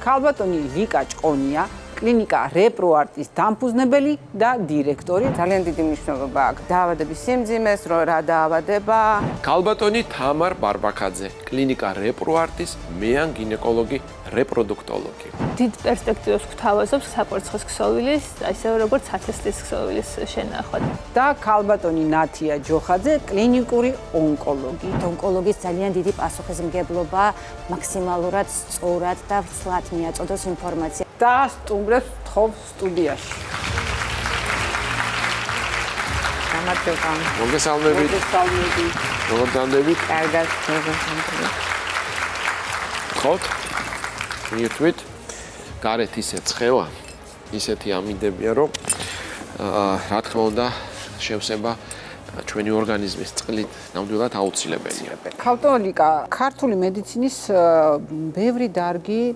ქალბატონი ლიკა ჭყონია, კლინიკა რეპროარტის დამფუძნებელი და დირექტორი. ძალიან დიდი მნიშვნელობა აქვს დაავადების სიმძიმეს, რა დაავადება. ქალბატონი თამარ ბარბაქაძე, კლინიკა რეპროარტის მეან გინეკოლოგი, რეპროდუქტოლოგი. დიდ პერსპექტივას გვთავაზობს საკვერცხოს ქსოვილის, ისევე როგორც ათესლის ქსოვილის შენახვა. და ქალბატონი ნათია ჯოხაძე, კლინიკური ონკოლოგი. ონკოლოგის ძალიან დიდი პასუხისმგებლობა, მაქსიმალურად სწორად და ვცლად მიაწოდოს ინფორმაცია. და სტუმრებს თხოვს სტუდიაში. გამარჯობა. მოგესალმებით. მოგესალმებით. როგორ განდებით? კარგად, მოგესალმებით. ხოთ? მივთვით. გარეთ ისე ცხევა, ისეთი ამინდებია, რომ რა თქმა უნდა, შევსება ჩვენი ორგანიზმის წყლით ნამდვილად აუცილებელია. ქალბატონიკა ქართული მედიცინის ბევრი დარგი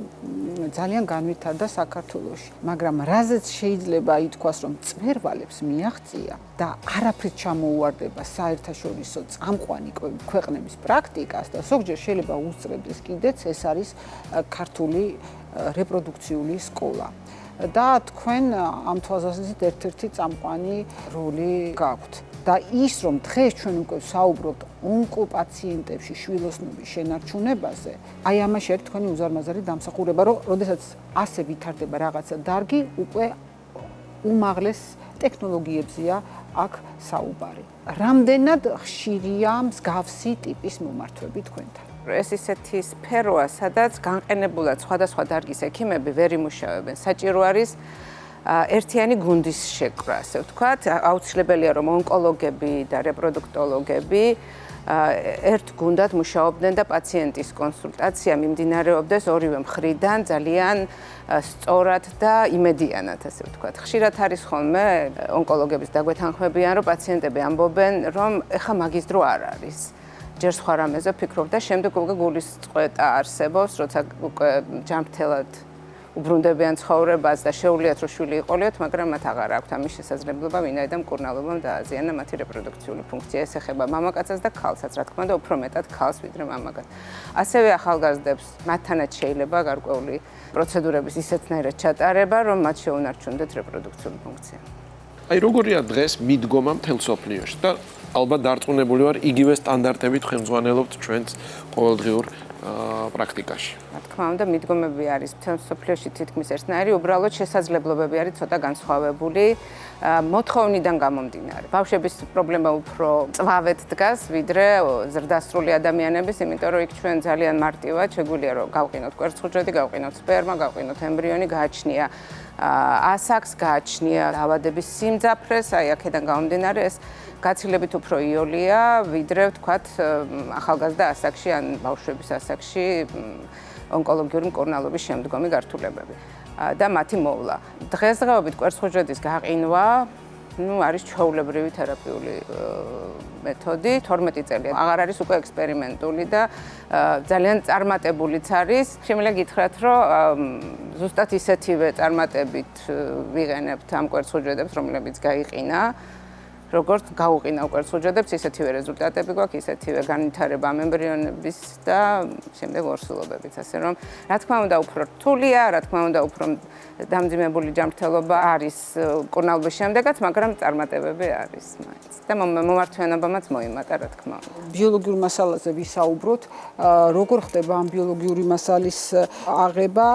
ძალიან განვითარდა საქართველოში, მაგრამ რაზეც შეიძლება ითქვას, რომ წვერვალებს მიაღწია და არაფრით ჩამოუვარდება საერთაშორისო წამყვანი ქვეყნების პრაქტიკას და ზოგჯერ შეიძლება უსწრებდეს კიდეც, ეს არის ქართული რეპროდუქციული სკოლა. და თქვენ ამ თვალსაზრისით ერთ-ერთი წამყვანი როლი გაქვთ. და ის რომ დღეს ჩვენ უკვე საუბრობთ ონკოპაციენტებში შვილოსნობის შენარჩუნებაზე, აი ამაში არის თქვენი უზარმაზარი დამსახურება, რომ როდესაც ასე ვითარდება რაღაცა დარგი, უკვე უმაღლეს ტექნოლოგიებზია აქ საუბარი. რამდენად ხშირია მსგავსი ტიპის მომართვები თქვენთან? ეს ისეთი სფეროა, სადაც განყენებულად სხვადასხვა დარგის ექიმები ვერ იმუშავებენ. საჭირო არის ერთიანი გუნდის შეკრა, ასე ვთქვათ. აუცილებელია, რომ ონკოლოგები და რეპროდუქტოლოგები ერთ გუნდად მუშაობდნენ და პაციენტის კონსულტაცია მიმდინარეობდეს ორივე მხრიდან ძალიან სწორად და იმედიანად, ასე ვთქვათ. ხშირად არის ხოლმე ონკოლოგების დაგვეთანხმებიან, რომ პაციენტები ამბობენ, რომ ეხა მაგის დრო არ არის. ჯერ სხვა რამეზე ვფიქრობ და შემდეგ უკვე გულის წყვეტა არსებობს, როცა უკვე ჯანმრთელად უბრუნდებიან ცხოვრებას და შეუძლიათ რომ შვილი იყოლიოთ, მაგრამ მათ აღარ აქვთ ამის შესაძლებლობა, ვინაიდან მკურნალობამ დააზიანა მათი რეპროდუქციული ფუნქცია. ეს ეხება მამაკაცას და ქალსაც, რა თქმა უნდა, უფრო მეტად ქალს ვიდრე მამაკაცს. ასევე ახალგაზრდებს მათთანაც შეიძლება გარკვეული პროცედურების ისეთნაირად ჩატარება, რომ მათ შეუნარჩუნდეთ რეპროდუქციული ფუნქცია. აი როგორია დღეს მიდგომა მთელ სოფლიოში და ალბათ დარწმუნებული ვარ, იგივე სტანდარტებით ხელმძღვანელობთ ჩვენს ყოველდღიურ პრაქტიკაში. რა თქმა უნდა, მიდგომები არის მთელ სოფლიოში თითქმის ერთნაირი, უბრალოდ შესაძლებლობები არის ცოტა განსხვავებული მოთხოვნიდან გამომდინარე. ბავშვების პრობლემა უფრო წვავეთ დგას, ვიდრე ზრდასრული ადამიანების, იმიტომ რომ იქ ჩვენ ძალიან მარტივად შეგვიძლია რომ გავყინოთ კვერცხუჯრედი, გავყინოთ სპერმა, გავყინოთ ემბრიონი, გააჩნია ასაკს, გააჩნია დაავადების სიმძაფრეს, აი აქედან გამომდინარე ეს გაცილებით უფრო იოლია, ვიდრე ვთქვათ ახალგაზრდა ასაკში ან ბავშვების ასაკში ონკოლოგიური მკურნალობის შემდგომი გართულებები და მათი მოვლა. დღესდღეობით კვერცხუჯრედის გაყინვა არის ჩვეულებრივი თერაპიული მეთოდი, 12 წელი. აღარ არის უკვე ექსპერიმენტული და ძალიან წარმატებულიც არის. შემიძლია გითხრათ, რომ ზუსტად ისეთივე წარმატებით ვიყენებთ ამ კვერცხუჯრედებს, რომლებიც გაიყინა. როგორც გაუყინა კვერცხუჯრედებს, ისეთივე რეზულტატები გვაქვს, ისეთივე განვითარება ემბრიონების და შემდეგ ორსულობებით, ასე რომ რა თქმა უნდა უფრო რთულია, რა თქმა უნდა უფრო დამძიმებული ჯანმრთელობა არის მკურნალობის შემდეგაც, მაგრამ წარმატებები არის მაინც. და მომართვიანობამაც მოიმატა, რა თქმა უნდა. ბიოლოგიურ მასალაზე ვისაუბროთ, როგორ ხდება ამ ბიოლოგიური მასალის აღება,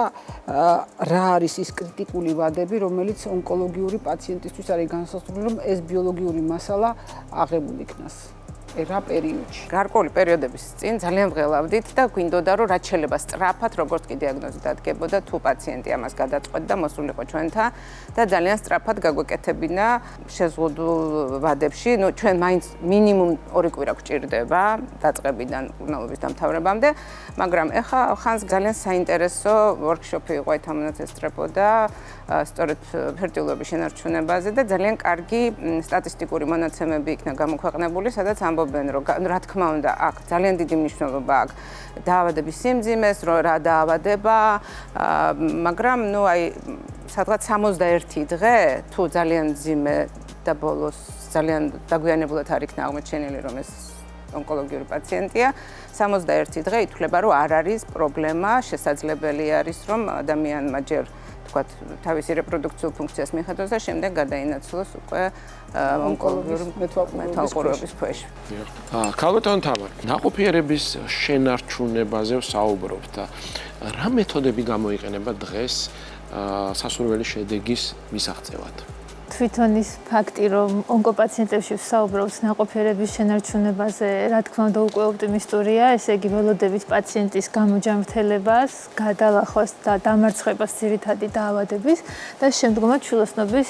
რა არის ის კრიტიკული ვადები, რომელიც ონკოლოგიური პაციენტისთვის არის განსაზღვრული, რომ ეს ბიოლოგიური მასალა აღებული იქნას. რა პერიოდში? გარკვეული პერიოდების წინ ძალიან ვღელავდით და გვინდოდა რომ რაც შეიძლება სწრაფად როგორც კი დიაგნოზი დადგებოდა თუ პაციენტი ამას გადაწყვეტდა და მოსულიყო ჩვენთან და ძალიან სწრაფად გაგვეკეთებინა შეზღუდულ ვადებში. ნუ ჩვენ მაინც მინიმუმ 2 კვირა გვჭირდება დაწყებიდან მკურნალობის დამთავრებამდე, მაგრამ ეხა ხანს ძალიან საინტერესო ვორქშოპი იყო ეს ამანაც ესწრებოდა სწორედ ფერტილობის შენარჩუნებაზე და ძალიან კარგი სტატისტიკური მონაცემები იქნა გამოქვეყნებული, სადაც ამბობენ, რომ რა თქმა უნდა, აქ ძალიან დიდი მნიშვნელობა აქვს დაავადების სიმძიმეს, რა დაავადება, მაგრამ ნუ აი სადღაც 61 დღე თუ ძალიან მძიმე და ბოლოს ძალიან დაგვიანებულად არ იქნა აღმოჩენილი, რომ ეს ონკოლოგიური პაციენტია, 61 დღე ითვლება, რომ არ არის პრობლემა, შესაძლებელი არის, რომ ადამიანმა ჯერ თქვათ თავისი რეპროდუქციულ ფუნქციას მიხედოს და შემდეგ გადაინაცვლოს უკვე ონკოლოგიური მეთვალყურეობის ქვეშ. ქალბატონ თამარ, ნაყოფიერების შენარჩუნებაზე ვსაუბრობთ და რა მეთოდები გამოიყენება დღეს სასურველი შედეგის მისაღწევად? თვითონ ის ფაქტი, რომ ონკოპაციენტებში ვსაუბრობთ ნაყოფიერების შენარჩუნებაზე, რა თქმა უნდა, უკვე ოპტიმისტურია, ესე იგი ველოდებით პაციენტის გამოჯანმრთელებას, გადალახვას და დამარცხებას ძირითადი დაავადების და შემდგომად ჩულოსნობის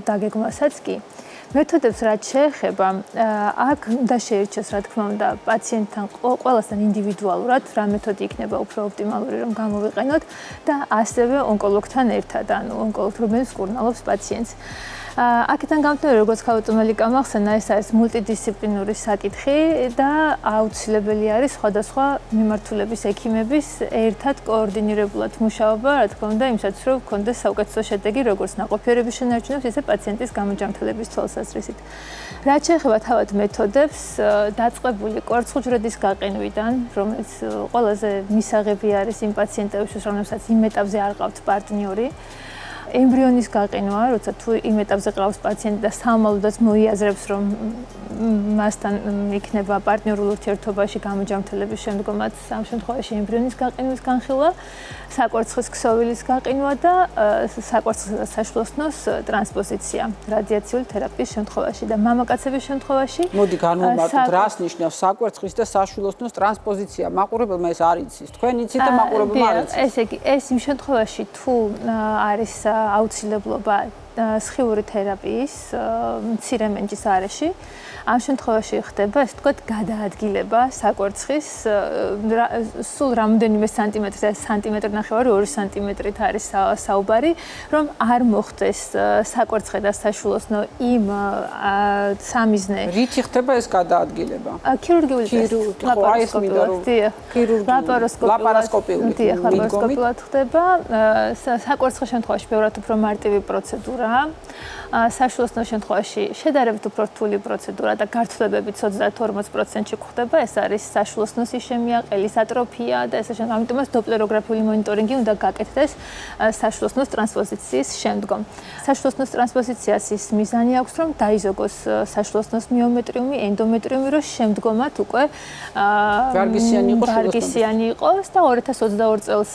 დაგეგმასაც კი. მეთოდებს რაც შეეხება, აქ უნდა შეირჩეს, რა თქმა უნდა, პაციენტთან ყველასთან ინდივიდუალურად, რა მეთოდი იქნება უფრო ოპტიმალური, რომ გამოვიყენოთ და ასევე ონკოლოგთან ერთად, ანუ ონკოლოგ, რომელიც კურნალობს პაციენტს. აქედან გამომდინარე, როგორც ქალბატონ მელიკამ ახსენა, ეს არის მულტიდისციპლინური საკითხი და აუცილებელი არის სხვადასხვა მიმართულების ექიმების ერთად კოორდინირებულად მუშაობა, რა თქმა უნდა, იმისათვის, რომ გქონდეს საუკეთესო შედეგი, როგორც ნაყოფიერების შენარჩუნებას, ისე პაციენტის გამოჯანმრთელების თვალსაზრისით. რაც შეეხება თავად მეთოდებს, დაწყებული კვერცხუჯრედის გაყინვიდან, რომელიც ყველაზე მისაღები არის იმ პაციენტებისთვის, რომლებსაც იმ ეტაპზე არ ყავთ პარტნიორი, ემბრიონის გაყინვა, როცა თუ იმ ეტაპზე ყავს პაციენტი და სამალუდაც მოიაზრებს, რომ მასთან იქნება პარტნიორულ ურთიერთობაში გამოჯანმრთელების შემდგომაც, ამ შემთხვევაში ემბრიონის გაყინვის განხილვა, საკვერცხის ქსოვილის გაყინვა და საკვერცხის საშვილოსნოს ტრანსპოზიცია რადიაციული თერაპიის შემთხვევაში და მამაკაცების შემთხვევაში. მოდი განვუმარტოთ, რას ნიშნავს საკვერცხის და საშვილოსნოს ტრანსპოზიცია? მაყურებელმა ეს არ იცის. თქვენ იცით და მაყურებელმა არ იცის. ესე იგი, ეს იმ შემთხვევაში თუ არის აუცილებლობა სხიური თერაპიის მცირე მენჯის არეში, ამ შემთხვევაში ხდება, ასე ვთქვათ, გადაადგილება საკვერცხის სულ რამდენიმე სანტიმეტრზე, სანტიმეტრი ნახევარი, 2 სანტიმეტრით არის საუბარი, რომ არ მოხდეს საკვერცხე და საშვილოსნო იმ სამიზნე. რითი ხდება ეს გადაადგილება? ქირურგიული ლაპაროსკოპიულად ხდება. საკვერცხის შემთხვევაში ბევრად უფრო მარტივი პროცედურაა. საშვილოსნოს შემთხვევაში შედარებით უფრო რთული პროცედურა და გართვლებებით 30-40%-ში გვხდება. ეს არის საშვილოსნოს იშემია, ყელის ატროფია და ესე შემდეგ. ამიტომაც დოპლეროგრაფიული მონიტორინგი უნდა გაკეთდეს საშვილოსნოს ტრანსპოზიციის შემდგომ. საშვილოსნოს ტრანსპოზიციას ის მიზანი აქვს, რომ დაიზოგოს საშვილოსნოს მიომეტრიუმი, ენდომეტრიუმი, რომ შემდგომად უკვე ვარგისიანი იყოს და 2022 წელს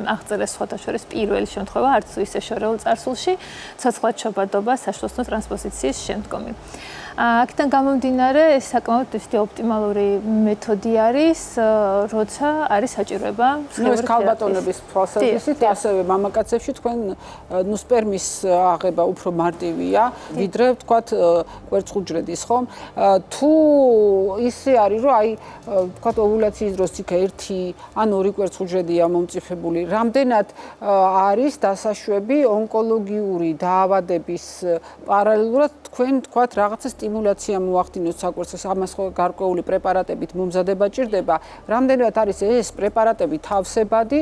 აღწერეს სხვათა შორის პირველი შემთხვევა, არც ისე შორეულ წარსულში, ცოცხლად შობადობა საშვილოსნო ტრანსპოზიციის შემდგომი. აქედან გამომდინარე, ეს საკმაოდ ისეთი ოპტიმალური მეთოდი არის, როცა არის საჭიროება ეს ქალბატონების თვალსაზრისით, ასევე მამაკაცებში თქვენ სპერმის აღება უფრო მარტივია, ვიდრე ვთქვათ კვერცხუჯრედის, ხომ? თუ ისე არის, რომ აი ვთქვათ ოვულაციის დროს იქ 1 ან 2 კვერცხუჯრედია მომწიფებული, რამდენად არის დასაშვები ონკოლოგიური დაავადების პარალელურად თქვენ ვთქვათ რაღაცა სტიმულაცია მოახდინოს საკვერცხის, ამას ხო გარკვეული პრეპარატებით მომზადება ჭირდება. რამდენად არის ეს პრეპარატები თავსებადი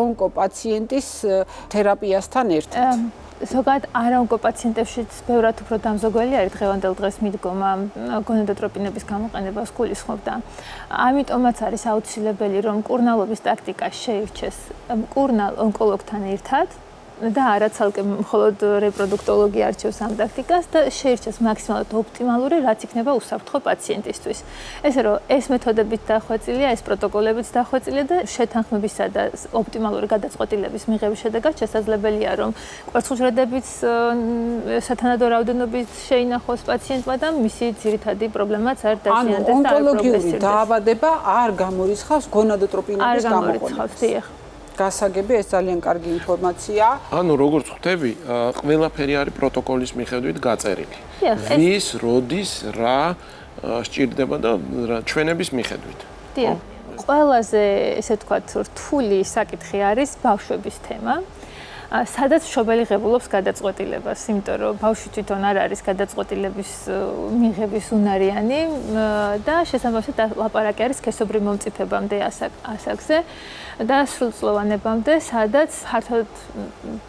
ონკოპაციენტის თერაპიასთან ერთად? ზოგადად არაონკოპაციენტებშიც ბევრად უფრო დამზოგველი არის დღევანდელ დღეს მიდგომა გონადოტროპინების გამოყენებას გულისხმობდა. ამიტომაც არის აუცილებელი, რომ კურნალობის ტაქტიკა შეირჩეს კურნალ ონკოლოგთან ერთად და არა ცალკე მხოლოდ რეპროდუქტოლოგი არჩევს ამ ტაქტიკას და შეირჩეს მაქსიმალურად ოპტიმალური, რაც იქნება უსაფრთხო პაციენტისთვის. ესე რომ ეს მეთოდებიც დახვეწილია, ეს პროტოკოლებიც დახვეწილია და შეთანხმებისა და ოპტიმალური გადაწყვეტილების მიღების შედეგად შესაძლებელია, რომ კვერცხუჯრედების სათანადო რაოდენობით შეინახოს პაციენტმა და მისი ძირითადი პრობლემაც არ დაზიანდეს და არ ონკოლოგიური დაავადება არ გამორიცხავს გონადოტროპინების გამოყენებას. გასაგები, ეს ძალიან კარგი ინფორმაცია. ანუ როგორც ხვდები, ყველაფერი არის პროტოკოლის მიხედვით გაწერილი. ვის, როდის, რა სჭირდება და ჩვენების მიხედვით. ყველაზე, ესე ვთქვათ, რთული საკითხი არის ბავშვების თემა. სადაც მშობელი ღებულობს გადაწყვეტილებას, იმიტომ რომ ბავშვი თვითონ არ არის გადაწყვეტილების მიღების უნარიანი და შესაბამისად ლაპარაკი არის სქესობრივ მომწიფებამდე ასაკზე და სრულწლოვანებამდე, სადაც ფართოდ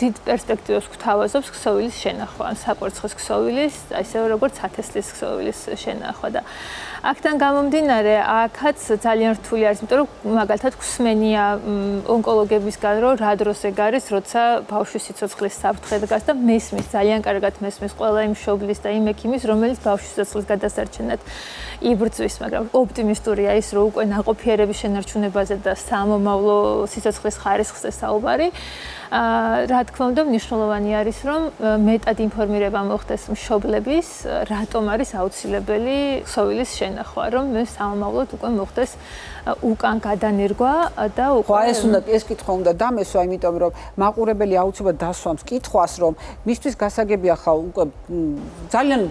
დიდ პერსპექტივას გვთავაზობს ქსოვილის შენახვა, საკვერცხის ქსოვილის, ისევე როგორც ათესლის ქსოვილის შენახვა და აქედან გამომდინარე, აქაც ძალიან რთული არის, იმიტომ რომ მაგალითად გვსმენია ონკოლოგებისგან, რომ რა დროს ეგ არის, როცა ბავშვის სიცოცხლის საფრთხე დგას და მესმის, ძალიან კარგად მესმის ყველა იმ მშობლის და იმ ექიმის, რომელიც ბავშვის სიცოცხლის გადასარჩენად იბრძვის, მაგრამ ოპტიმისტურია ის, რომ უკვე ნაყოფიერების შენარჩუნებაზე და სამომავლო სიცოცხლის ხარისხზე საუბარი. რა თქმა უნდა, მნიშვნელოვანი არის, რომ მეტად ინფორმირება მოხდეს მშობლების, რატომ არის აუცილებელი ქსოვილის შენახვა, რომ სამომავლოდ უკვე მოხდეს უკან გადანერგვა და უკვე ეს კითხვა უნდა დამესვა, იმიტომ რომ მაყურებელი აუცილებლად დასვამს კითხვას, რომ მისთვის გასაგებია ხა უკვე ძალიან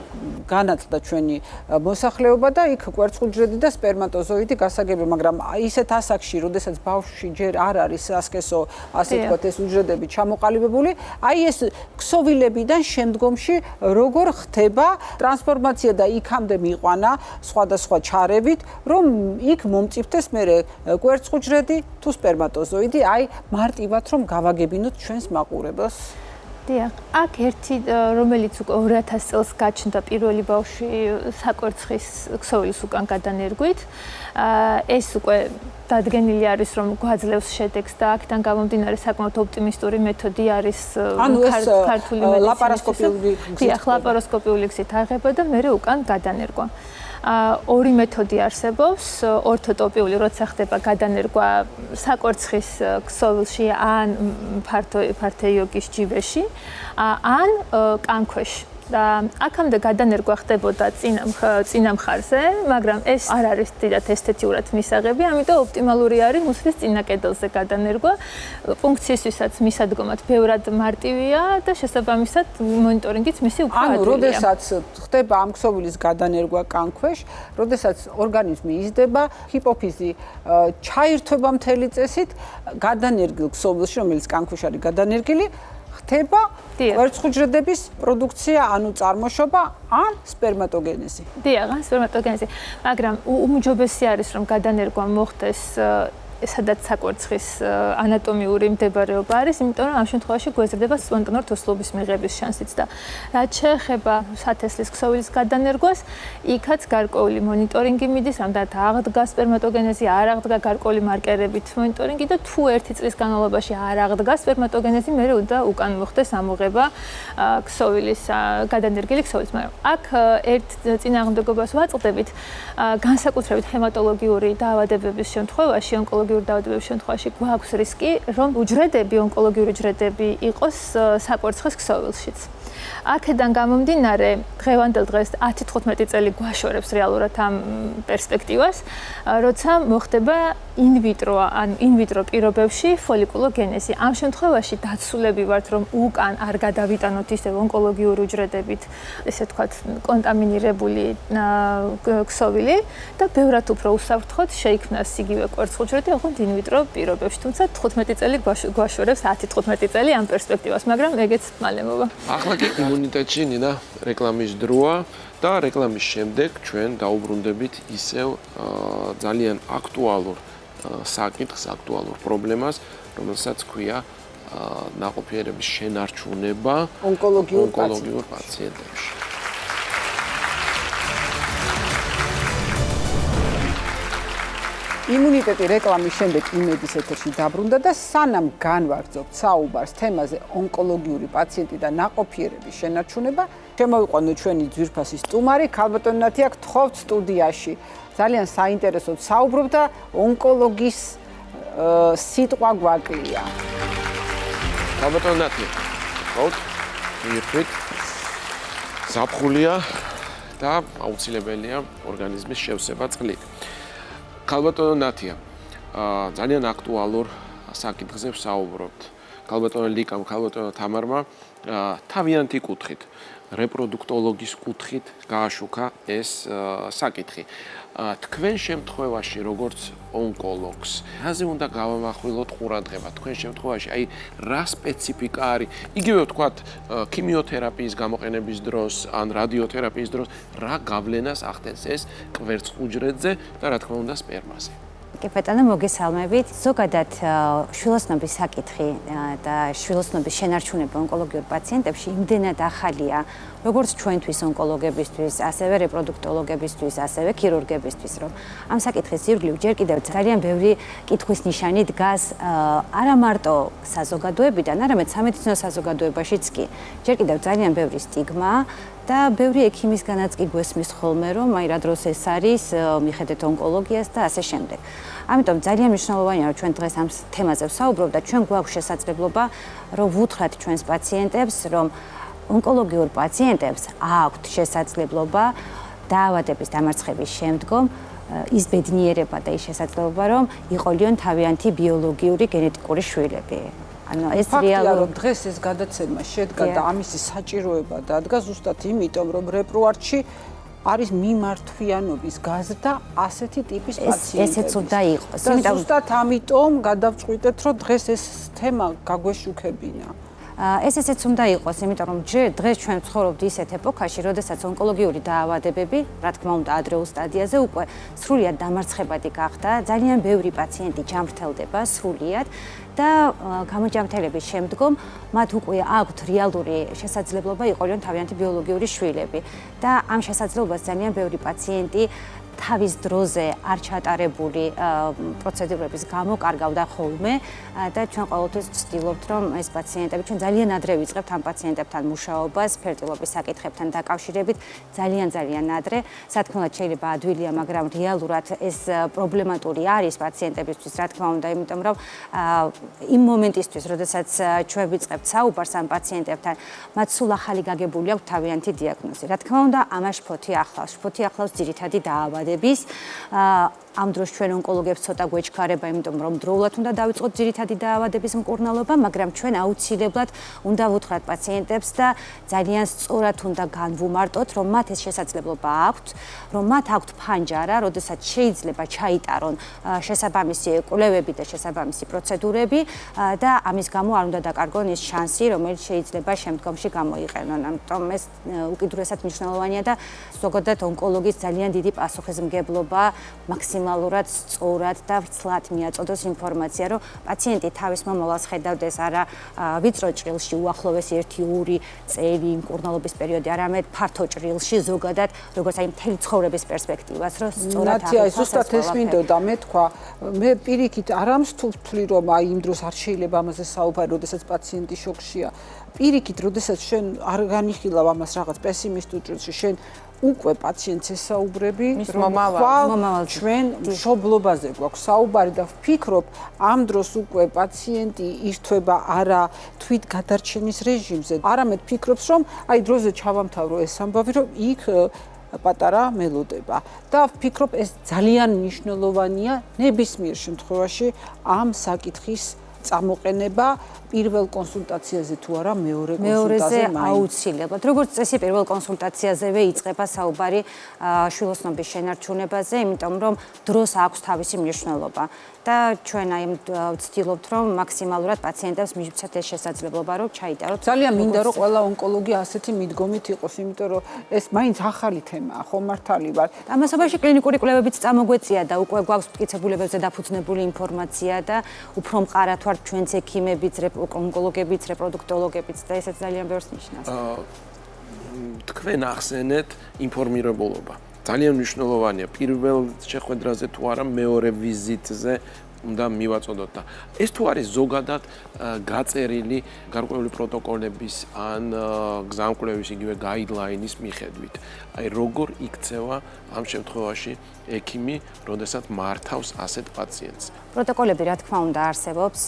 განათლდა ჩვენი მოსახლეობა და იქ კვერცხუჯრედი და სპერმატოზოიდი გასაგებია, მაგრამ ისეთ ასაკში, როდესაც ბავშვი ჯერ არ არის სასქესო, ასე ვთქვათ, ეს უჯრედები ჩამოყალიბებული, აი ეს ქსოვილებიდან შემდგომში როგორ ხდება ტრანსფორმაცია და იქამდე მიყვანა სხვადასხვა ჩარევით, რომ იქ მომწიფდეს მერე კვერცხუჯრედი თუ სპერმატოზოიდი, აი მარტივად რომ გავაგებინოთ ჩვენს მაყურებელს. დიახ, აქ ერთი რომელიც უკვე 2000 წელს გაჩნდა პირველი ბავშვი საკვერცხის ქსოვილის უკან გადანერგვით. ეს უკვე დადგენილი არის, რომ გვაძლევს შედეგს და აქედან გამომდინარე საკმაოდ ოპტიმისტური მეთოდი არის ქართული მედიცინის ლაპაროსკოპიული გზით აღება და მერე უკან გადანერგვა. ორი მეთოდი არსებობს, ორთოტოპიული, როცა ხდება გადანერგვა საკვერცხის ქსოვილში ან ფართეიოგის ჯიბეში, ან კანქვეში. და აქამდე გადანერგვა ხდებოდა წინა მხარზე, მაგრამ ეს არ არის დიდად ესთეტიურად მისაღები, ამიტომ ოპტიმალური არის მუსლის წინა კედელზე გადანერგვა. ფუნქციისთვისაც მისადგომად ბევრად მარტივია და შესაბამისად მონიტორინგიც მისი უფრო ადვილია. ანუ, როდესაც ხდება ამ ქსოვილის გადანერგვა კანქვეშ, როდესაც ორგანიზმი იზრდება, ჰიპოფიზი ჩაირთვება მთელი წესით გადანერგილ ქსოვილში, რომელიც კანქვეშ არის გადანერგილი, ხდება კვერცხუჯრედების პროდუქცია, ანუ წარმოშობა ან სპერმატოგენეზი. დიახ, ან სპერმატოგენეზი. მაგრამ უმჯობესი არის, რომ გადანერგვა მოხდეს სადაც საკვერცხის ანატომიური მდებარეობა არის, იმიტომ რომ ამ შემთხვევაში გვეზრდება სპონტანური თოსლობის მიღების შანსიც და რაც შეეხება სათესლის ქსოვილის გადანერგვას, იქაც გარკვეული მონიტორინგი მიდის, ამდენად აღდგა სპერმატოგენეზი, არ აღდგა გარკვეული მარკერებით მონიტორინგი და თუ ერთი წლის განმავლობაში არ აღდგა სპერმატოგენეზი, მერე უნდა უკან მოხდეს ამოღება ქსოვილის გადანერგილი ქსოვილის, მაგრამ აქ ერთ წინააღმდეგობას ვაწყდებით, განსაკუთრებით ჰემატოლოგიური დაავადებების შემთხვევაში, ონკოლოგიური დაავადებების შემთხვევაში გვაქვს რისკი, რომ უჯრედები, ონკოლოგიური უჯრედები იყოს საკვერცხის ქსოვილშიც. აქედან გამომდინარე, დღევანდელ დღეს 10-15 წელი გვაშორებს რეალურად ამ პერსპექტივას, როცა მოხდება ინვიტრო, ან ინვიტრო პირობებში ფოლიკულოგენეზი. ამ შემთხვევაში დაცულები ვართ, რომ უკან არ გადავიტანოთ ისე ონკოლოგიური უჯრედებით, ესე ვთქვათ, კონტამინირებული ქსოვილი და ბევრად უფრო უსაფრთხოდ შეიქმნას იგივე კვერცხუჯრედი, ოღონდ ინვიტრო პირობებში. თუმცა 15 წელი გვაშორებს 10-15 წელი ამ პერსპექტივას, მაგრამ ეგეც მალე მოვა. ახლა კი იმუნიტეტში ნინა რეკლამის დროა და რეკლამის შემდეგ ჩვენ დაუბრუნდებით ისევ ძალიან აქტუალურ საკითხს, აქტუალურ პრობლემას, რომელსაც ქვია ნაყოფიერების შენარჩუნება ონკოლოგიურ პაციენტებში. იმუნიტეტი რეკლამის შემდეგ იმედის ეთერში დაბრუნდა და სანამ განვაგრძობთ საუბარს თემაზე ონკოლოგიური პაციენტი და ნაყოფიერების შენარჩუნება, შემოვიყვანოთ ჩვენი ძვირფასი სტუმარი, ქალბატონი ნათია გთხოვთ სტუდიაში. ძალიან საინტერესოდ საუბრობ და ონკოლოგის სიტყვა გვაკლია. ქალბატონი ნათია, გთხოვთ, მიირთვით. ზაფხულია და აუცილებელია ორგანიზმის შევსება წყლით. ქალბატონო ნათია, ძალიან აქტუალურ საკითხზე ვსაუბრობთ. ქალბატონო ლიკამ, ქალბატონო თამარმა თავიანთი კუთხით, რეპროდუქტოლოგის კუთხით გააშუქა ეს საკითხი. თქვენ შემთხვევაში, როგორც ონკოლოგს, რაზე უნდა გავამახვილოთ ყურადღება? თქვენ შემთხვევაში, აი რა სპეციფიკა არის? იგივე ვთქვათ, ქიმიოთერაპიის გამოყენების დროს ან რადიოთერაპიის დროს რა გავლენას ახდენს ეს კვერცხუჯრედზე და რა თქმა უნდა სპერმაზე? კი ბატონო, მოგესალმებით. ზოგადად შვილოსნობის საკითხი და შვილოსნობის შენარჩუნება ონკოლოგიურ პაციენტებში იმდენად ახალია, როგორც ჩვენთვის ონკოლოგებისთვის, ასევე რეპროდუქტოლოგებისთვის, ასევე ქირურგებისთვის, რომ ამ საკითხის ირგვლივ ჯერ კიდევ ძალიან ბევრი კითხვის ნიშანი დგას არა მარტო საზოგადოებიდან, არამედ სამედიცინო საზოგადოებაშიც კი. ჯერ კიდევ ძალიან ბევრი სტიგმა და ბევრი ექიმისგანაც კი გვესმის ხოლმე, რომ აი რა დროს ეს არის, მიხედეთ ონკოლოგიას და ასე შემდეგ. ამიტომ ძალიან მნიშვნელოვანია, რომ ჩვენ დღეს ამ თემაზე ვსაუბრობ და ჩვენ გვაქვს შესაძლებლობა, რომ ვუთხრათ ჩვენს პაციენტებს, რომ ონკოლოგიურ პაციენტებს აქვთ შესაძლებლობა დაავადების დამარცხების შემდგომ ის ბედნიერება და ის შესაძლებლობა, რომ იყოლიონ თავიანთი ბიოლოგიური გენეტიკური შვილები. ანუ ეს ფაქტია, რომ დღეს ეს გადაცემა შედგა და ამისი საჭიროება დადგა ზუსტად იმიტომ, რომ რეპროვარჩი არის მიმართვიანობის გაზრდა ასეთი ტიპის პაციენტების. ესეც უნდა იყოს. ზუსტად ამიტომ გადავწყვიტეთ, რომ დღეს ეს თემა გაგვეშუქებინა. ესეც უნდა იყოს, იმიტომ რომ დღეს ჩვენ ვცხოვრობთ ისეთ ეპოქაში, როდესაც ონკოლოგიური დაავადებები, რა თქმა უნდა, ადრეულ სტადიაზე უკვე სრულიად დამარცხებადი გახდა. ძალიან ბევრი პაციენტი ჯანმრთელდება სრულიად და გამოჯანმრთელების შემდგომ მათ უკვე აქვთ რეალური შესაძლებლობა იყოლიონ თავიანთი ბიოლოგიური შვილები და ამ შესაძლებლობას ძალიან ბევრი პაციენტი თავის დროზე არ ჩატარებული პროცედურების გამო კარგავდა ხოლმე და ჩვენ ყოველთვის ვცდილობთ, რომ ეს პაციენტები ჩვენ ძალიან ადრე ვიწყებთ ამ პაციენტებთან მუშაობას ფერტილობის საკითხებთან დაკავშირებით, ძალიან ადრე. სათქმელად შეიძლება ადვილია, მაგრამ რეალურად ეს პრობლემატური არის პაციენტებისთვის, რა თქმა უნდა, იმიტომ რომ იმ მომენტისთვის, როდესაც ჩვენ ვიწყებთ საუბარს ამ პაციენტებთან, მათ სულ ახალი გაგებული აქვს თავიანთი დიაგნოზი. რა თქმა უნდა, ამას შფოთი ახლავს. შფოთი ახლავს ძირითადი დაავადების. ამ დროს ჩვენ ონკოლოგებს ცოტა გვეჩქარება, იმიტომ რომ დროულად უნდა დავიწყოთ ძირითადი დაავადების მკურნალობა, მაგრამ ჩვენ აუცილებლად უნდა ვუთხრათ პაციენტებს და ძალიან სწორად უნდა განვუმარტოთ, რომ მათ ეს შესაძლებლობა აქვთ, რომ მათ აქვთ ფანჯარა, როდესაც შეიძლება ჩაიტარონ შესაბამისი კვლევები და შესაბამისი პროცედურები და ამის გამო არ უნდა დაკარგონ ის შანსი, რომელიც შეიძლება შემდგომში გამოიყენონ. ამიტომ ეს უკიდურესად მნიშვნელოვანია და ზოგადად ონკოლოგის ძალიან დიდი პასუხისმგებლობა მაქსიმალურად სწორად და ვრცლად მიაწოდოს ინფორმაცია, რომ პაციენტი თავის მომავალს ხედავდეს არა ვიწრო ჭრილში უახლოესი 1-2 წელი მკურნალობის პერიოდი, არამედ ფართო ჭრილში ზოგადად, როგორც აი მთელი ცხოვრების პერსპექტივას, რომ სწორად ახსოვს. ზუსტად ეს მინდოდა მე თქვა, მე პირიქით არ ამსთვლი, რომ აი იმ დროს არ შეიძლება ამაზე საუბარი, როდესაც პაციენტი შოკშია. პირიქით, როდესაც შენ არ განიხილავ ამას რაღაც პესიმისტურ ჭრილში, შენ უკვე პაციენტს ესაუბრები, რომ ხვალ ჩვენ მშობლობაზე გვაქვს საუბარი და ვფიქრობ, ამ დროს უკვე პაციენტი ირთვება არა თვით გადარჩენის რეჟიმზე, არამედ ფიქრობს, რომ აი დროზე ჩავამთავრო ეს ამბავი, რომ იქ პატარა მელოდება. და ვფიქრობ, ეს ძალიან მნიშვნელოვანია ნებისმიერ შემთხვევაში ამ საკითხის წამოყენება პირველ კონსულტაციაზე თუ არა მეორე კონსულტაციაზე აუცილებლად. როგორც წესი პირველ კონსულტაციაზევე იწყება საუბარი შვილოსნობის შენარჩუნებაზე, იმიტომ რომ დროს აქვს თავისი მნიშვნელობა. და ჩვენ აი ვცდილობთ, რომ მაქსიმალურად პაციენტებს მივცეთ ეს შესაძლებლობა, რომ ჩაიტაროთ. ძალიან მინდა, რომ ყველა ონკოლოგი ასეთი მიდგომით იყოს, იმიტომ რომ ეს მაინც ახალი თემაა, ხო მართალი ვარ. ამასობაში კლინიკური კვლევებიც წამოგვეწია და უკვე გვაქვს მტკიცებულებებზე დაფუძნებული ინფორმაცია და უფრო მყარად ვართ ჩვენც ექიმებიც, ონკოლოგებიც, რეპროდუქტოლოგებიც და ესეც ძალიან ბევრს ნიშნავს. თქვენ ახსენეთ ინფორმირებულობა. ძალიან მნიშვნელოვანია პირველ შეხვედრაზე თუ არა მეორე ვიზიტზე უნდა მივაწოდოთ და ეს თუ არის ზოგადად გაწერილი გარკვეული პროტოკოლების ან გზამკვლევის იგივე გაიდლაინის მიხედვით. აი როგორ იქცევა ამ შემთხვევაში ექიმი, როდესაც მართავს ასეთ პაციენტს. პროტოკოლები რა თქმა უნდა არსებობს,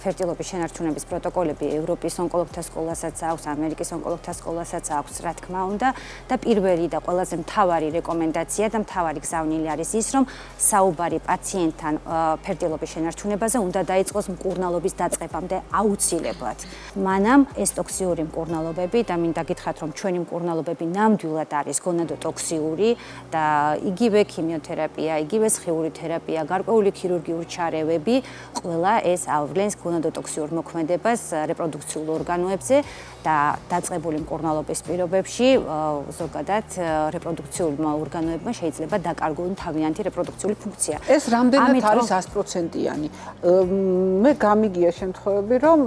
ფერტილობის შენარჩუნების პროტოკოლები ევროპის ონკოლოგთა სკოლასაც აქვს, ამერიკის ონკოლოგთა სკოლასაც აქვს, რა თქმა უნდა, და პირველი და ყველაზე მთავარი რეკომენდაცია და მთავარი გზავნილი არის ის, რომ საუბარი პაციენტთან ფერტილობის ფერtilობის შენარჩუნებაზე უნდა დაიწყოს მკურნალობის დაწყებამდე აუცილებლად. მანამ ეს ტოქსიური მკურნალობები და მინდა გითხრათ, რომ ჩვენი მკურნალობები ნამდვილად არის გონადოტოქსიური და იგივე ქიმიოთერაპია, იგივე სხეული თერაპია, გარკვეული ქირურგიული ჩარევები, ყველა ეს ავლენს გონადოტოქსიურ მოქმედებას რეპროდუქციულ ორგანოებზე და დაწყებული მკურნალობის პირობებში ზოგადად რეპროდუქციულმა ორგანოებმა შეიძლება დაკარგონ თავიანთი რეპროდუქციული ფუნქცია. ეს რამდენად არის 100%-იანი? მე გამიგია შემთხვევები, რომ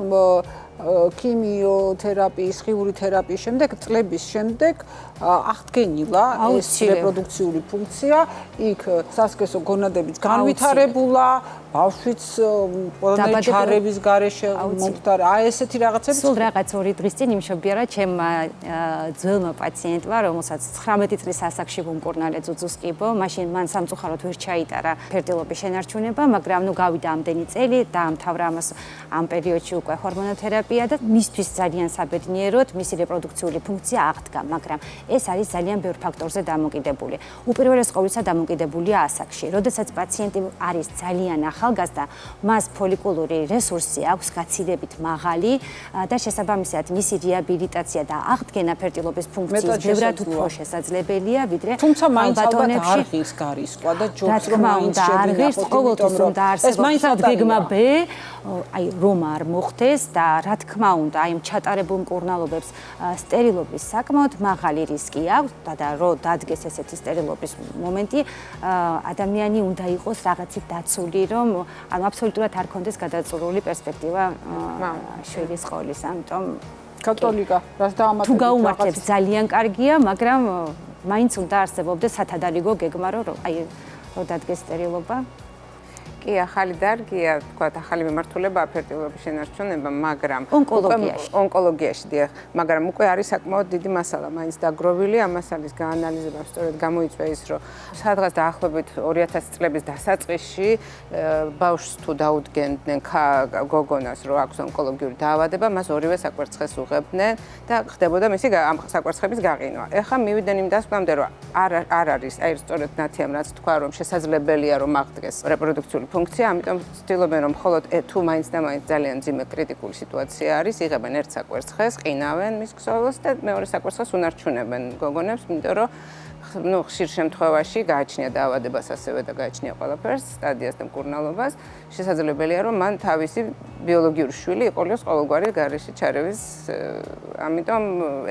ქიმიოთერაპიის, სხეული თერაპიის შემდეგ, წლების შემდეგ აღდგენილა ეს რეპროდუქციული ფუნქცია, იქ სასქესო გონადებიც განვითარებულა, ბავშვიც ყველანაირი ჩარევის გარეშე მომხდარა. აი ესეთი რაღაცები. სულ რაღაც 2 დღის წინ იმშობია რა ჩემმა ძველმა პაციენტმა, რომელსაც 19 წლის ასაკში ვუმკურნალე ძუძუს კიბო, მაშინ მან სამწუხაროდ ვერ ჩაიტარა ფერtilობის შენარჩუნება, მაგრამ ნუ გავიდა ამდენი წელი, დაამთავრა ამას ამ პერიოდში უკვე ჰორმონოთერაპია და მისთვის ძალიან საბედნიეროდ მისი რეპროდუქციული ფუნქცია აღდგა, მაგრამ ეს არის ძალიან ბევრ ფაქტორზე დამოკიდებული. უპირველეს ყოვლისა დამოკიდებულია ასაკში. როდესაც პაციენტი არის ძალიან ახალგაზრდა, მას ფოლიკულური რესურსი აქვს გაცილებით მაღალი და შესაბამისად მისი რეაბილიტაცია და აღდგენა ფერtilობის ფუნქციის ბევრად უფრო შესაძლებელია, ვიდრე თუმცა მაინც ალბათ არ ღირს გარისყვა და ჯობს რომ მაინც შეგვიძლია ყოველთვის უნდა არსებობს გეგმა B, აი რომ არ მოხდეს და რა თქმა უნდა, აი ჩატარებულ მკურნალობებს სტერილობის საკმაოდ მაღალი რისკი აქვს და რომ დადგეს ესეთი სტერილობის მომენტი, ადამიანი უნდა იყოს რაღაცით დაცული, რომ ანუ აბსოლუტურად არ კონდეს გადაწურული პერსპექტივა შვილის ყოლის, ამიტომ კათოლიკა, რას დაამატებთ? თუ გაუმართლებს ძალიან კარგია, მაგრამ მაინც უნდა არსებობდეს სათადარიგო გეგმა, რომ აი რომ დადგეს სტერილობა. კი, ახალი დარგია, თქვათ, ახალი მიმართულება ფერtilობის შენარჩუნება, მაგრამ ონკოლოგიაში, დიახ, მაგრამ უკვე არის საკმაოდ დიდი მასალა, მაინც დაგროვილი, ამ მასალის გაანალიზება სწორედ გამოიწვია ის, რომ სადღაც დაახლოებით 2000 წლების დასაწყისში ბავშვს თუ დაუდგენდნენ გოგონას, რომ აქვს ონკოლოგიური დაავადება, მას ორივე საკვერცხეს უღებდნენ და ხდებოდა მისი ამ საკვერცხების გაყინვა. ეხლა მივიდნენ იმ დასკვნამდე, რომ არ არის, აი სწორედ ნათიამ რაც თქვა, რომ შესაძლებელია რომ აღდგეს რეპროდუქციული ფუნქცია, ამიტომ ვცდილობენ რომ მხოლოდ თუ მაინც და მაინც ძალიან ძიმე კრიტიკული სიტუაცია არის, იღებენ ერთ საკვერცხეს, ყინავენ მის ქსოვილს და მეორე საკვერცხეს უნარჩუნებენ გოგონებს, იმიტომ რომ ну, ხშირ შემთხვევაში გააჩნია დაავადებას ასევე და გააჩნია ყველაფერს, სტადიას და მკურნალობას, შესაძლებელია რომ მან თავისი ბიოლოგიური შვილი იყოლიოს ყოველგვარი გარეშე ჩარევის, ამიტომ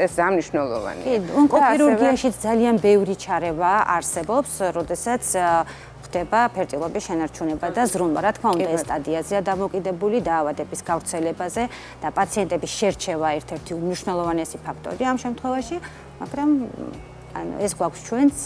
ეს ამნიშნულოვანია. კი, ონკოქირურგიაში ძალიან ბევრი ჩარევა არსებობს, როდესაც ხდება ფერtilობის შენარჩუნება და ზრუნვა. რა თქმა უნდა, ეს სტადიაზეა დამოკიდებული დაავადების გავრცელებაზე და პაციენტების შერჩევა ერთ-ერთი უმნიშვნელოვანესი ფაქტორია ამ შემთხვევაში, მაგრამ ანუ ეს გვაქვს ჩვენს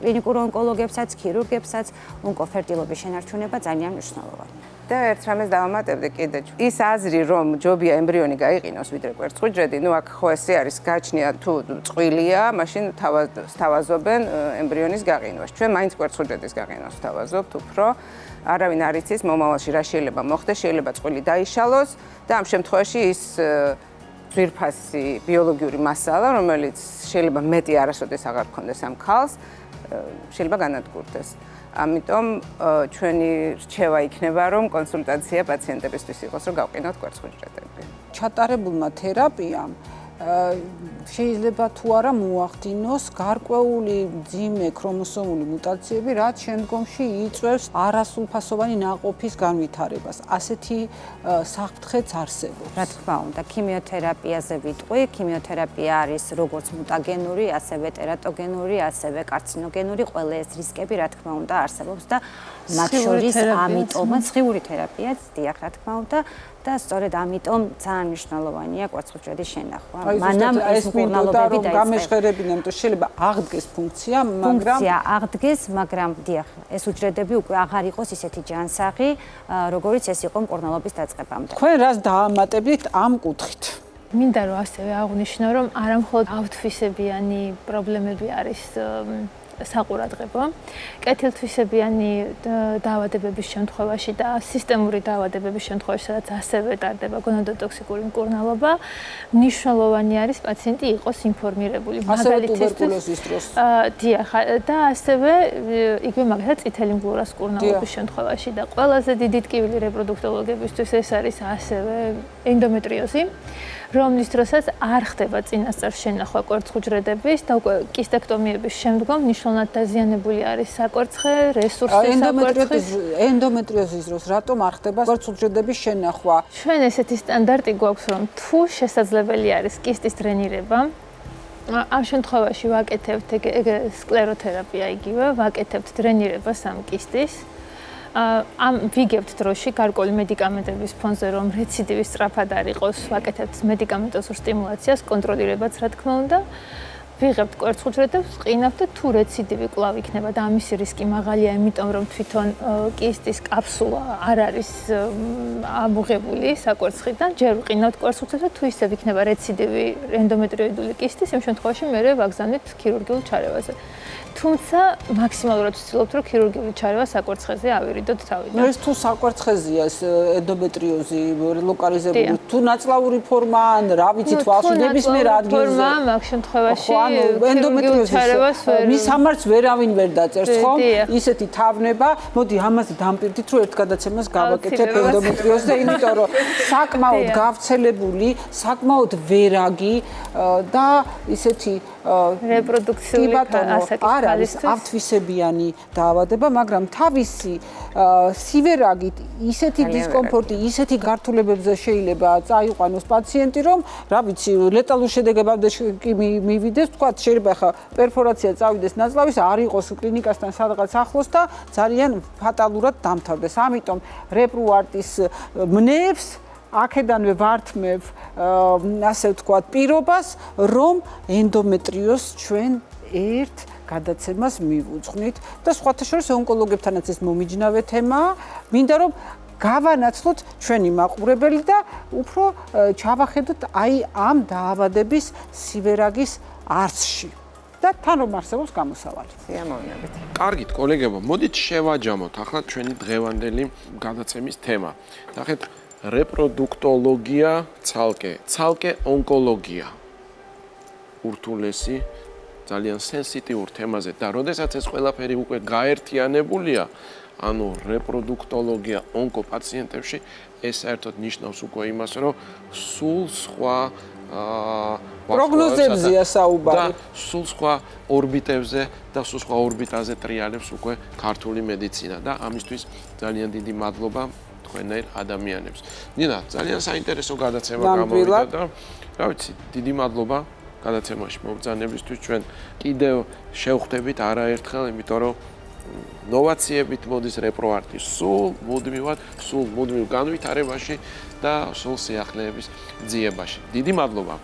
კლინიკურ ონკოლოგებსაც, ქირურგებსაც, ონკოფერtilობის შენარჩუნება ძალიან მნიშვნელოვანია. და ერთ რამეს დავამატებდი კიდე. ის აზრი, რომ ჯობია ემბრიონი გაიყინოს ვიდრე კვერცხუჯრედი, ну აქ ხო ესე არის, გაჩნია თუ წყვილია, მაშინ სთავაზობენ ემბრიონის გაყინვას. ჩვენ მაინც კვერცხუჯრედის გაყინვას სთავაზობთ უფრო. არავინ არ იცის მომავალში რა შეიძლება მოხდეს, შეიძლება წყვილი დაიშალოს და ამ შემთხვევაში ის ძვირფასი ბიოლოგიური მასალა, რომელიც შეიძლება მეტი არასოდეს აღარ გქონდეს ამ ქალს, შეიძლება განადგურდეს. ამიტომ ჩვენი რჩევა იქნება, რომ კონსულტაცია პაციენტებისთვის იყოს, რომ გავყინოთ კვერცხუჯრედები. ჩატარებულმა თერაპიამ შეიძლება თუ არა მოახდინოს გარკვეული ძიმე ქრომოსომული მუტაციები, რაც შემდგომში იწვევს არასრულფასოვანი ნაყოფის განვითარებას. ასეთი საფრთხეც არსებობს. რა თქმა უნდა, ქიმიოთერაპიაზე ვიტყვი, ქიმიოთერაპია არის როგორც მუტაგენური, ასევე ტერატოგენური, ასევე კარცინოგენური, ყველა ეს რისკები რა თქმა უნდა არსებობს და მათ შორის ამიტომაც სხეული თერაპიაც, დიახ, რა თქმა უნდა და სწორედ ამიტომ ძალიან მნიშვნელოვანია კვერცხუჯრედის შენახვა. მანამ ეს მკურნალობები დაიწყება. გამეშღერებინა, იმიტომ შეიძლება აღდგეს ფუნქცია, მაგრამ ფუნქცია აღდგეს, მაგრამ დიახ, ეს უჯრედები უკვე აღარ იყოს ისეთი ჯანსაღი, როგორიც ეს იყო მკურნალობის დაწყებამდე. თქვენ რას დაამატებთ ამ კუთხით? მინდა რომ ასევე აღვნიშნო, რომ არა მხოლოდ ავთვისებიანი პრობლემები არის საყურადღებო. კეთილთვისებიანი დაავადებების შემთხვევაში და სისტემური დაავადებების შემთხვევაში, სადაც ასევე ტარდება გონადოტოქსიკური მკურნალობა, მნიშვნელოვანი არის პაციენტი იყოს ინფორმირებული. ასევე ტუბერკულოზის დროს. დიახ, და ასევე იგივე მაგალითად წითელი მგლურას მკურნალობის შემთხვევაში და ყველაზე დიდი ტკივილი რეპროდუქტოლოგებისთვის ეს არის ასევე ენდომეტრიოზი, რომლის დროსაც არ ხდება წინასწარ შენახვა კვერცხუჯრედების და უკვე კისტექტომიების შემდგომ მნიშვნელოვნად დაზიანებული არის საკვერცხე, რესურსი საკვერცხის. ენდომეტრიოზის დროს რატომ არ ხდება კვერცხუჯრედების შენახვა? ჩვენ ესეთი სტანდარტი გვაქვს, რომ თუ შესაძლებელი არის კისტის დრენირება, ამ შემთხვევაში ვაკეთებთ სკლეროთერაპია იგივე, ვაკეთებთ დრენირებას ამ კისტის. ამ ვიგებთ დროში გარკვეული მედიკამენტების ფონზე, რომ რეციდივის სწრაფად არ იყოს, ვაკეთებთ მედიკამენტოზურ სტიმულაციას, კონტროლირებაც რა თქმა უნდა. ვიღებთ კვერცხუჯრედებს, ყინავთ და თუ რეციდივი კვლავ იქნება და ამისი რისკი მაღალია, იმიტომ რომ თვითონ კისტის კაფსულა არ არის ამოღებული საკვერცხიდან, ჯერ ვყინავთ კვერცხუჯრედს და თუ ისევ იქნება რეციდივი ენდომეტრიოიდული კისტის, იმ შემთხვევაში მე ვაგზავნით ქირურგიულ ჩარევაზე. თუმცა მაქსიმალურად ვცდილობთ, რომ ქირურგიული ჩარევა საკვერცხეზე ავირიდოთ თავიდან. ეს თუ საკვერცხეზეა ეს ენდომეტრიოზი ლოკალიზებული, თუ ნაწლავური ფორმა ან რა ვიცი თვალში ნებისმიერ ადგილზე. ფორმა მაგ შემთხვევაში ენდომეტრიოზის მის სამარცს ვერავინ ვერ დაწერს, ხო? ისეთი თავნება, მოდი ამაზე დამპირდით, რომ ერთ გადაცემას გავაკეთებ ენდომეტრიოზზე, იმიტომ რომ საკმაოდ გავრცელებული, საკმაოდ ვერაგი და ისეთი რეპროდუქციული ასაკის არის ავთვისებიანი დაავადება, მაგრამ თავისი სივერაგით ისეთი დისკომფორტი, ისეთი გართულებებზე შეიძლება წაიყვანოს პაციენტი, რომ რა ვიცი, ლეტალურ შედეგებამდე კი მივიდეს, თქვა შეიძლება ხა პერფორაცია წავიდეს ნაწლავის, არ იყოს კლინიკასთან სადღაც ახლოს და ძალიან ფატალურად დამთავრდეს. ამიტომ რეპრუარტის მნებს აქედანვე ვართმევ ასე ვთქვათ პირობას, რომ ენდომეტრიოზს ჩვენ ერთ გადაცემას მივუძღვნით და სხვათა შორის ონკოლოგებთანაც ეს მომიჯნავე თემაა. მინდა რომ გავანაცვლოთ ჩვენი მაყურებელი და უფრო ჩავახედოთ აი ამ დაავადების სივერაგის არსში და თან რომ არსებობს გამოსავალი. სიამოვნებით. კარგით, კოლეგებო, მოდით შევაჯამოთ ახლა ჩვენი დღევანდელი გადაცემის თემა. ნახეთ, რეპროდუქტოლოგია ცალკე ონკოლოგია. ურთულესი ძალიან სენსიტიურ თემაზე და როდესაც ეს ყველაფერი უკვე გაერთიანებულია, ანუ რეპროდუქტოლოგია ონკოპაციენტებში, ეს საერთოდ ნიშნავს უკვე იმას, რომ სულ სხვა პროგნოზებზეა საუბარი და სულ სხვა ორბიტებზე და სულ სხვა ორბიტაზე ტრიალებს უკვე ქართული მედიცინა და ამისთვის ძალიან დიდი მადლობა თქვენნაირ ადამიანებს. ნინა, ძალიან საინტერესო გადაცემა გამოვიდა და რა ვიცი, დიდი მადლობა გადაცემაში მობრძანებისთვის. ჩვენ კიდევ შევხვდებით არაერთხელ, იმიტომ რომ ნოვაციებით მოდის რეპროარტი სულ მუდმივ განვითარებაში და სულ სიახლეების ძიებაში. დიდი მადლობა.